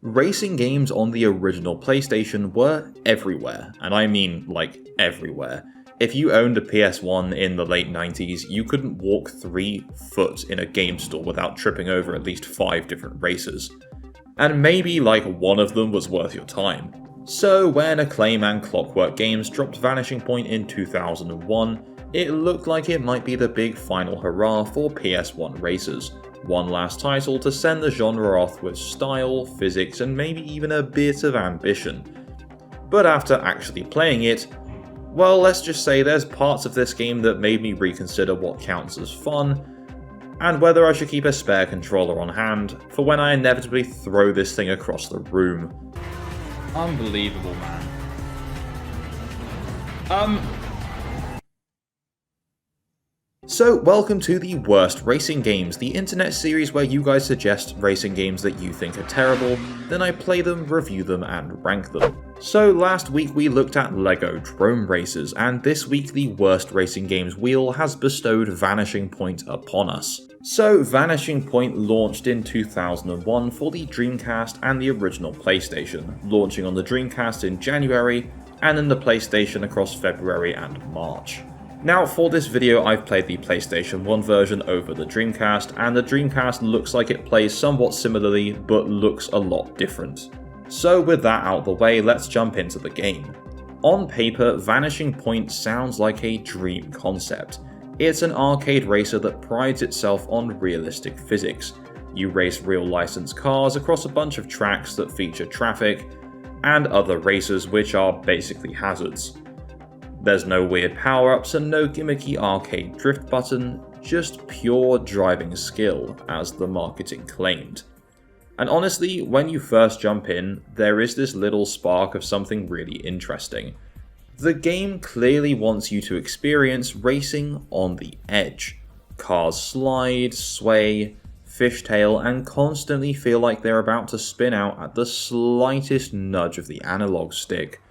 Racing games on the original PlayStation were everywhere, and I mean like everywhere. If you owned a PS1 in the late 90s, you couldn't walk 3 foot in a game store without tripping over at least 5 different races. And maybe like one of them was worth your time. So when Acclaim and Clockwork Games dropped Vanishing Point in 2001, it looked like it might be the big final hurrah for PS1 racers. One last title to send the genre off with style, physics, and maybe even a bit of ambition. But after actually playing it, well, let's just say there's parts of this game that made me reconsider what counts as fun, and whether I should keep a spare controller on hand for when I inevitably throw this thing across the room. Unbelievable, man. So, welcome to the Worst Racing Games, the internet series where you guys suggest racing games that you think are terrible, then I play them, review them, and rank them. So last week we looked at LEGO Drone Racers, and this week the Worst Racing Games wheel has bestowed Vanishing Point upon us. So Vanishing Point launched in 2001 for the Dreamcast and the original PlayStation, launching on the Dreamcast in January, and then the PlayStation across February and March. Now for this video I've played the PlayStation 1 version over the Dreamcast, and the Dreamcast looks like it plays somewhat similarly, but looks a lot different. So with that out of the way, let's jump into the game. On paper, Vanishing Point sounds like a dream concept. It's an arcade racer that prides itself on realistic physics. You race real licensed cars across a bunch of tracks that feature traffic, and other races which are basically hazards. There's no weird power-ups and no gimmicky arcade drift button, just pure driving skill, as the marketing claimed. And honestly, when you first jump in, there is this little spark of something really interesting. The game clearly wants you to experience racing on the edge. Cars slide, sway, fishtail, and constantly feel like they're about to spin out at the slightest nudge of the analog stick.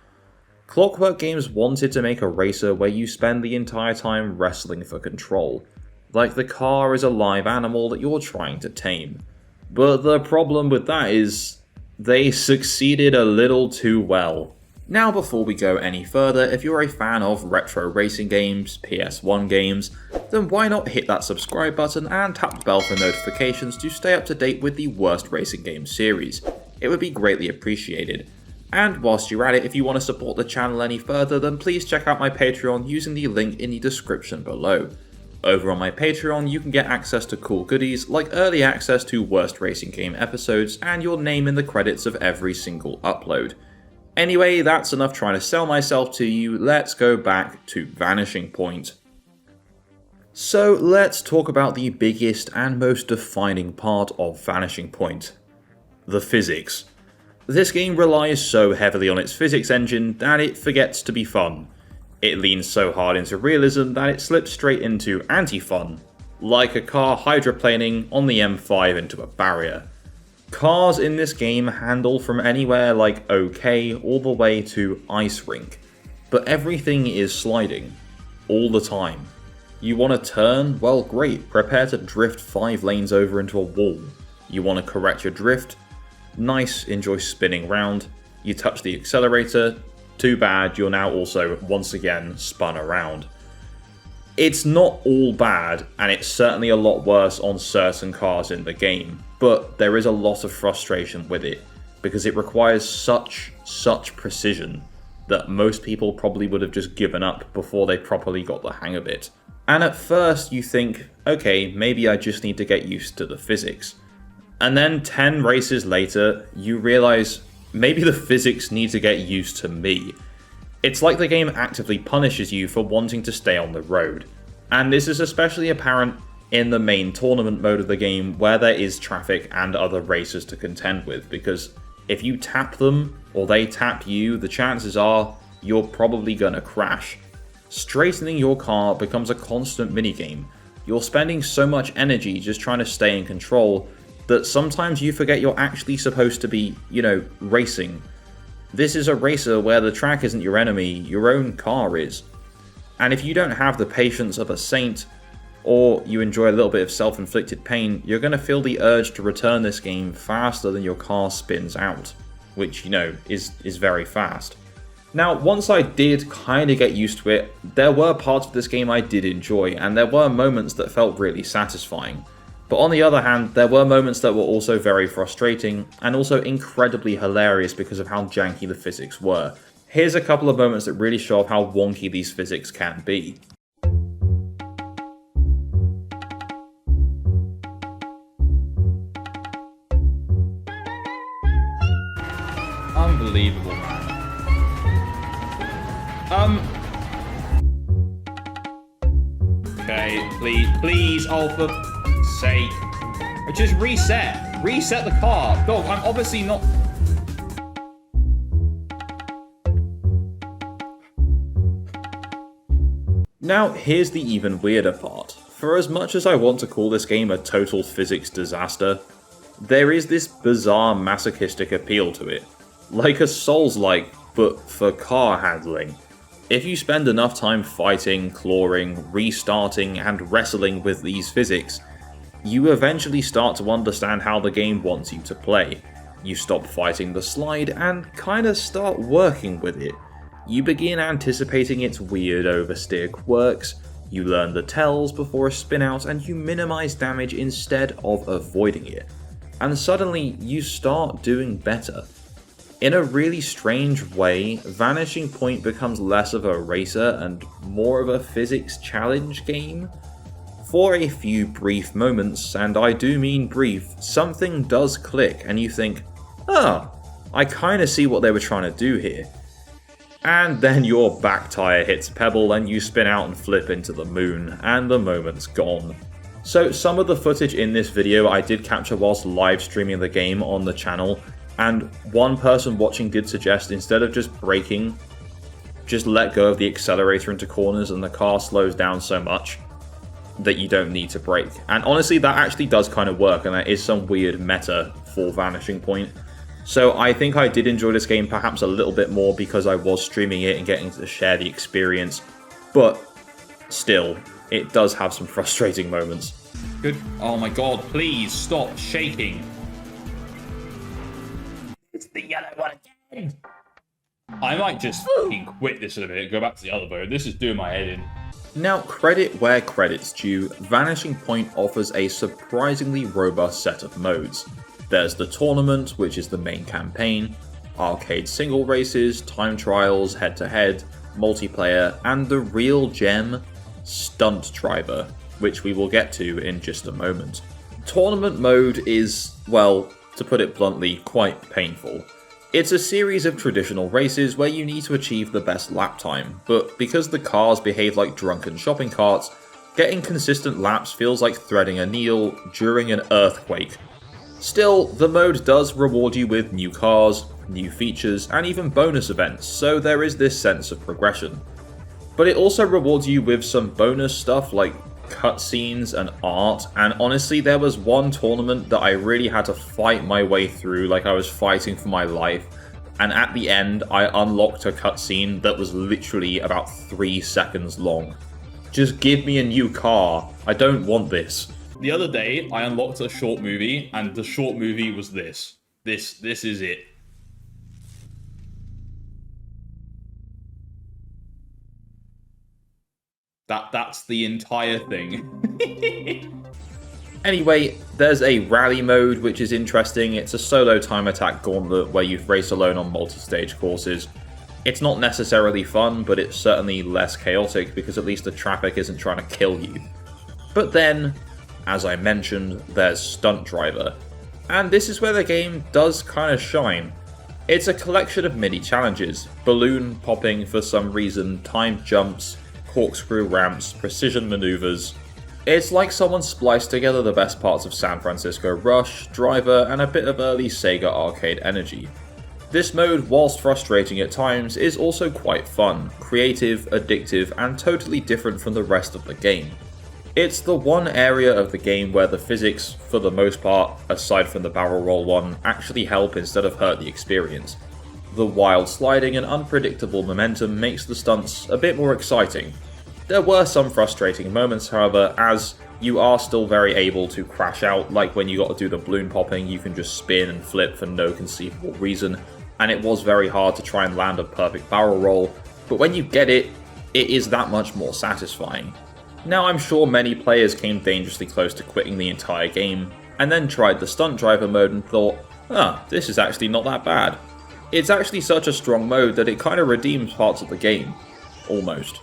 Clockwork Games wanted to make a racer where you spend the entire time wrestling for control, like the car is a live animal that you're trying to tame. But the problem with that is, they succeeded a little too well. Now before we go any further, if you're a fan of retro racing games, PS1 games, then why not hit that subscribe button and tap the bell for notifications to stay up to date with the Worst Racing Games series. It would be greatly appreciated. And whilst you're at it, if you want to support the channel any further, then please check out my Patreon using the link in the description below. Over on my Patreon, you can get access to cool goodies like early access to Worst Racing Game episodes and your name in the credits of every single upload. Anyway, that's enough trying to sell myself to you, let's go back to Vanishing Point. So let's talk about the biggest and most defining part of Vanishing Point: the physics. This game relies so heavily on its physics engine that it forgets to be fun. It leans so hard into realism that it slips straight into anti-fun, like a car hydroplaning on the M5 into a barrier. Cars in this game handle from anywhere like okay all the way to ice rink, but everything is sliding, all the time. You want to turn? Well great, prepare to drift 5 lanes over into a wall. You want to correct your drift? Nice, enjoy spinning round. You touch the accelerator? Too bad, you're now also, once again, spun around. It's not all bad, and it's certainly a lot worse on certain cars in the game, but there is a lot of frustration with it, because it requires such precision that most people probably would have just given up before they properly got the hang of it. And at first you think, okay, maybe I just need to get used to the physics. And then 10 races later, you realize maybe the physics need to get used to me. It's like the game actively punishes you for wanting to stay on the road. And this is especially apparent in the main tournament mode of the game, where there is traffic and other racers to contend with, because if you tap them, or they tap you, the chances are you're probably gonna crash. Straightening your car becomes a constant minigame. You're spending so much energy just trying to stay in control that sometimes you forget you're actually supposed to be, racing. This is a racer where the track isn't your enemy, your own car is. And if you don't have the patience of a saint, or you enjoy a little bit of self-inflicted pain, you're going to feel the urge to return this game faster than your car spins out, which, you know, is very fast. Now, once I did kind of get used to it, there were parts of this game I did enjoy, and there were moments that felt really satisfying. But on the other hand, there were moments that were also very frustrating, and also incredibly hilarious because of how janky the physics were. Here's a couple of moments that really show off how wonky these physics can be. Unbelievable, man. Okay, please, oh for sake. Just reset the car. Dog, I'm obviously not... Now, here's the even weirder part. For as much as I want to call this game a total physics disaster, there is this bizarre masochistic appeal to it. Like a Souls-like, but for car handling. If you spend enough time fighting, clawing, restarting, and wrestling with these physics, you eventually start to understand how the game wants you to play. You stop fighting the slide and kinda start working with it. You begin anticipating its weird oversteer quirks, you learn the tells before a spin out, and you minimize damage instead of avoiding it. And suddenly, you start doing better. In a really strange way, Vanishing Point becomes less of a racer and more of a physics challenge game. For a few brief moments, and I do mean brief, something does click and you think, oh, I kinda see what they were trying to do here. And then your back tire hits a pebble and you spin out and flip into the moon, and the moment's gone. So some of the footage in this video I did capture whilst live streaming the game on the channel, and one person watching did suggest instead of just braking, just let go of the accelerator into corners and the car slows down so much that you don't need to brake. And honestly, that actually does kind of work, and there is some weird meta for Vanishing Point. So I think I did enjoy this game perhaps a little bit more because I was streaming it and getting to share the experience, but still, it does have some frustrating moments. Good. Oh my god, please stop shaking. It's the yellow one again. I might just fucking quit this in a minute and go back to the other mode. This is doing my head in. Now, credit where credit's due, Vanishing Point offers a surprisingly robust set of modes. There's the tournament, which is the main campaign, arcade single races, time trials, head-to-head, multiplayer, and the real gem, Stunt Driver, which we will get to in just a moment. Tournament mode is, well, to put it bluntly, quite painful. It's a series of traditional races where you need to achieve the best lap time, but because the cars behave like drunken shopping carts, getting consistent laps feels like threading a needle during an earthquake. Still, the mode does reward you with new cars, new features, and even bonus events, so there is this sense of progression. But it also rewards you with some bonus stuff like cutscenes and art, and honestly there was one tournament that I really had to fight my way through like I was fighting for my life, and at the end I unlocked a cutscene that was literally about 3 seconds long. Just give me a new car, I don't want this. The other day I unlocked a short movie, and the short movie was this. This is it. That's the entire thing. Anyway, there's a rally mode which is interesting. It's a solo time attack gauntlet where you race alone on multi-stage courses. It's not necessarily fun, but it's certainly less chaotic because at least the traffic isn't trying to kill you. But then, as I mentioned, there's Stunt Driver. And this is where the game does kind of shine. It's a collection of mini challenges, balloon popping for some reason, timed jumps, corkscrew ramps, precision maneuvers. It's like someone spliced together the best parts of San Francisco Rush, Driver, and a bit of early Sega arcade energy. This mode, whilst frustrating at times, is also quite fun, creative, addictive, and totally different from the rest of the game. It's the one area of the game where the physics, for the most part, aside from the barrel roll one, actually help instead of hurt the experience. The wild sliding and unpredictable momentum makes the stunts a bit more exciting. There were some frustrating moments, however, as you are still very able to crash out, like when you got to do the balloon popping, you can just spin and flip for no conceivable reason, and it was very hard to try and land a perfect barrel roll, but when you get it, it is that much more satisfying. Now, I'm sure many players came dangerously close to quitting the entire game, and then tried the stunt driver mode and thought, this is actually not that bad. It's actually such a strong mode that it kind of redeems parts of the game. Almost.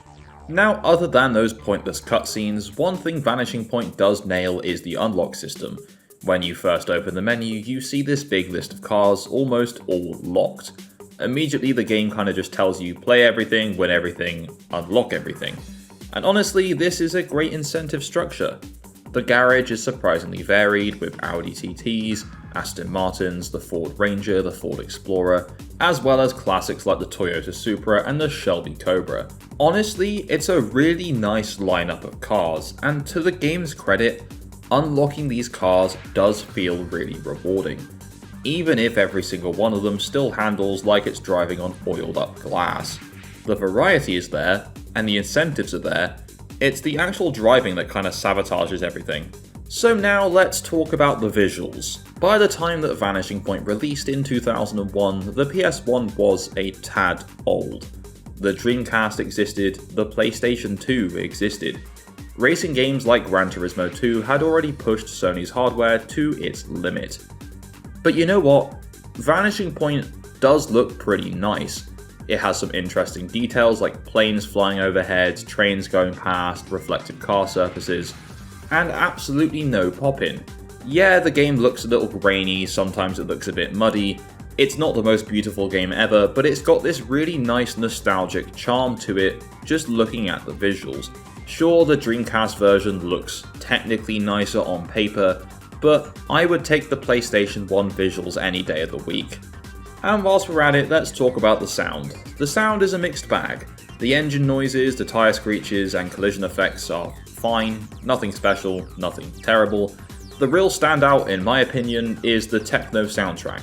Now, other than those pointless cutscenes, one thing Vanishing Point does nail is the unlock system. When you first open the menu, you see this big list of cars, almost all locked. Immediately the game kind of just tells you play everything, win everything, unlock everything. And honestly, this is a great incentive structure. The garage is surprisingly varied, with Audi TTs, Aston Martins, the Ford Ranger, the Ford Explorer, as well as classics like the Toyota Supra and the Shelby Cobra. Honestly, it's a really nice lineup of cars, and to the game's credit, unlocking these cars does feel really rewarding, even if every single one of them still handles like it's driving on oiled up glass. The variety is there, and the incentives are there. It's the actual driving that kind of sabotages everything. So now let's talk about the visuals. By the time that Vanishing Point released in 2001, the PS1 was a tad old. The Dreamcast existed, the PlayStation 2 existed. Racing games like Gran Turismo 2 had already pushed Sony's hardware to its limit. But you know what? Vanishing Point does look pretty nice. It has some interesting details like planes flying overhead, trains going past, reflective car surfaces, and absolutely no pop-in. Yeah, the game looks a little grainy, sometimes it looks a bit muddy. It's not the most beautiful game ever, but it's got this really nice nostalgic charm to it just looking at the visuals. Sure, the Dreamcast version looks technically nicer on paper, but I would take the PlayStation 1 visuals any day of the week. And whilst we're at it, let's talk about the sound. The sound is a mixed bag. The engine noises, the tyre screeches, and collision effects are fine, nothing special, nothing terrible. The real standout, in my opinion, is the techno soundtrack.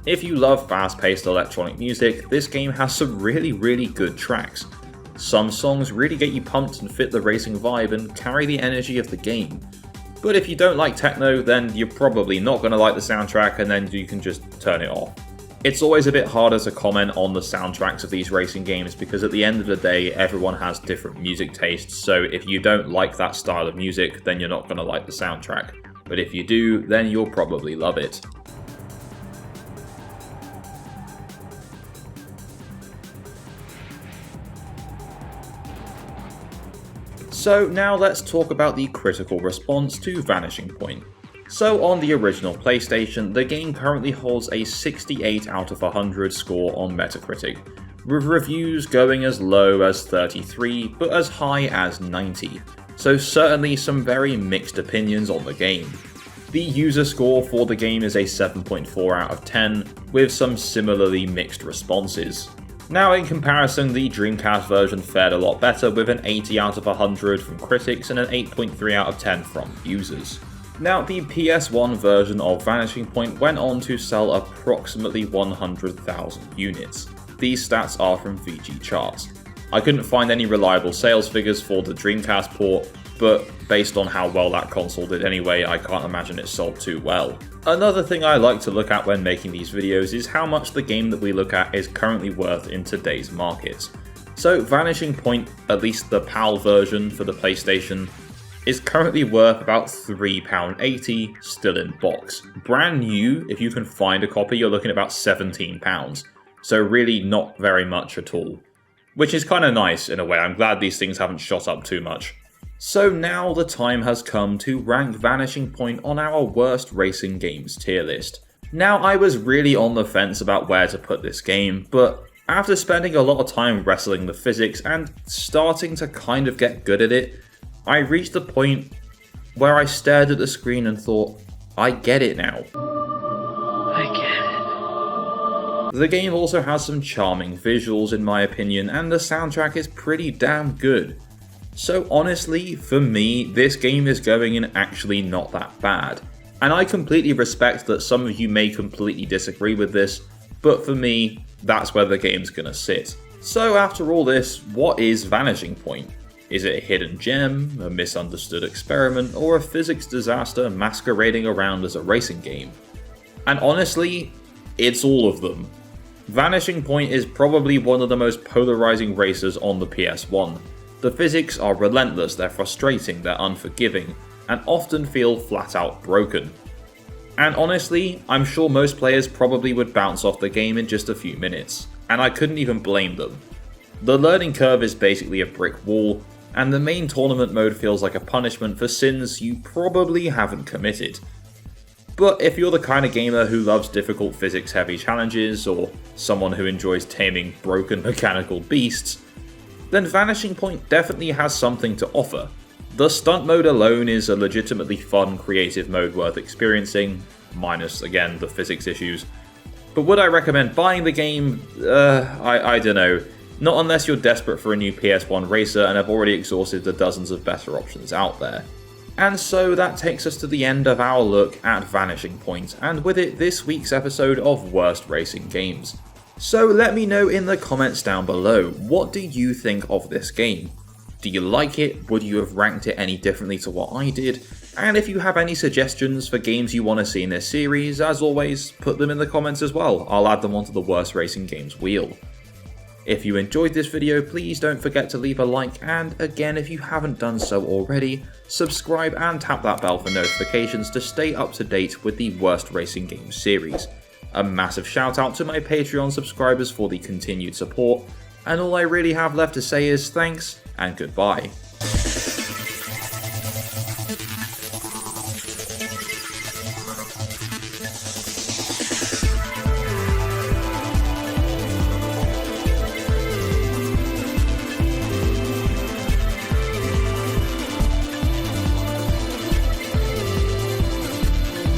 If you love fast-paced electronic music, this game has some really good tracks. Some songs really get you pumped and fit the racing vibe and carry the energy of the game. But if you don't like techno, then you're probably not going to like the soundtrack, and then you can just turn it off. It's always a bit harder to comment on the soundtracks of these racing games because at the end of the day, everyone has different music tastes, so if you don't like that style of music, then you're not going to like the soundtrack. But if you do, then you'll probably love it. So now let's talk about the critical response to Vanishing Point. So on the original PlayStation, the game currently holds a 68 out of 100 score on Metacritic, with reviews going as low as 33 but as high as 90, so certainly some very mixed opinions on the game. The user score for the game is a 7.4 out of 10, with some similarly mixed responses. Now in comparison, the Dreamcast version fared a lot better with an 80 out of 100 from critics and an 8.3 out of 10 from users. Now, the PS1 version of Vanishing Point went on to sell approximately 100,000 units. These stats are from VG Charts. I couldn't find any reliable sales figures for the Dreamcast port, but based on how well that console did anyway, I can't imagine it sold too well. Another thing I like to look at when making these videos is how much the game that we look at is currently worth in today's market. So Vanishing Point, at least the PAL version for the PlayStation, is currently worth about £3.80, still in box. Brand new, if you can find a copy, you're looking at about £17, so really not very much at all. Which is kind of nice in a way, I'm glad these things haven't shot up too much. So now the time has come to rank Vanishing Point on our worst racing games tier list. Now I was really on the fence about where to put this game, but after spending a lot of time wrestling the physics and starting to kind of get good at it, I reached the point where I stared at the screen and thought, I get it now. I get it. The game also has some charming visuals in my opinion, and the soundtrack is pretty damn good. So honestly, for me, this game is going in actually not that bad. And I completely respect that some of you may completely disagree with this, but for me, that's where the game's gonna sit. So after all this, what is Vanishing Point? Is it a hidden gem, a misunderstood experiment, or a physics disaster masquerading around as a racing game? And honestly, it's all of them. Vanishing Point is probably one of the most polarizing racers on the PS1. The physics are relentless, they're frustrating, they're unforgiving, and often feel flat out broken. And honestly, I'm sure most players probably would bounce off the game in just a few minutes, and I couldn't even blame them. The learning curve is basically a brick wall, and the main tournament mode feels like a punishment for sins you probably haven't committed. But if you're the kind of gamer who loves difficult physics heavy challenges, or someone who enjoys taming broken mechanical beasts, then Vanishing Point definitely has something to offer. The stunt mode alone is a legitimately fun, creative mode worth experiencing, minus, again, the physics issues. But would I recommend buying the game? I don't know. Not unless you're desperate for a new PS1 racer and have already exhausted the dozens of better options out there. And so that takes us to the end of our look at Vanishing Point, and with it this week's episode of Worst Racing Games. So let me know in the comments down below, what do you think of this game? Do you like it? Would you have ranked it any differently to what I did? And if you have any suggestions for games you want to see in this series, as always, put them in the comments as well. I'll add them onto the Worst Racing Games wheel. If you enjoyed this video, please don't forget to leave a like, and again, if you haven't done so already, subscribe and tap that bell for notifications to stay up to date with the Worst Racing Games series. A massive shout out to my Patreon subscribers for the continued support, and all I really have left to say is thanks and goodbye.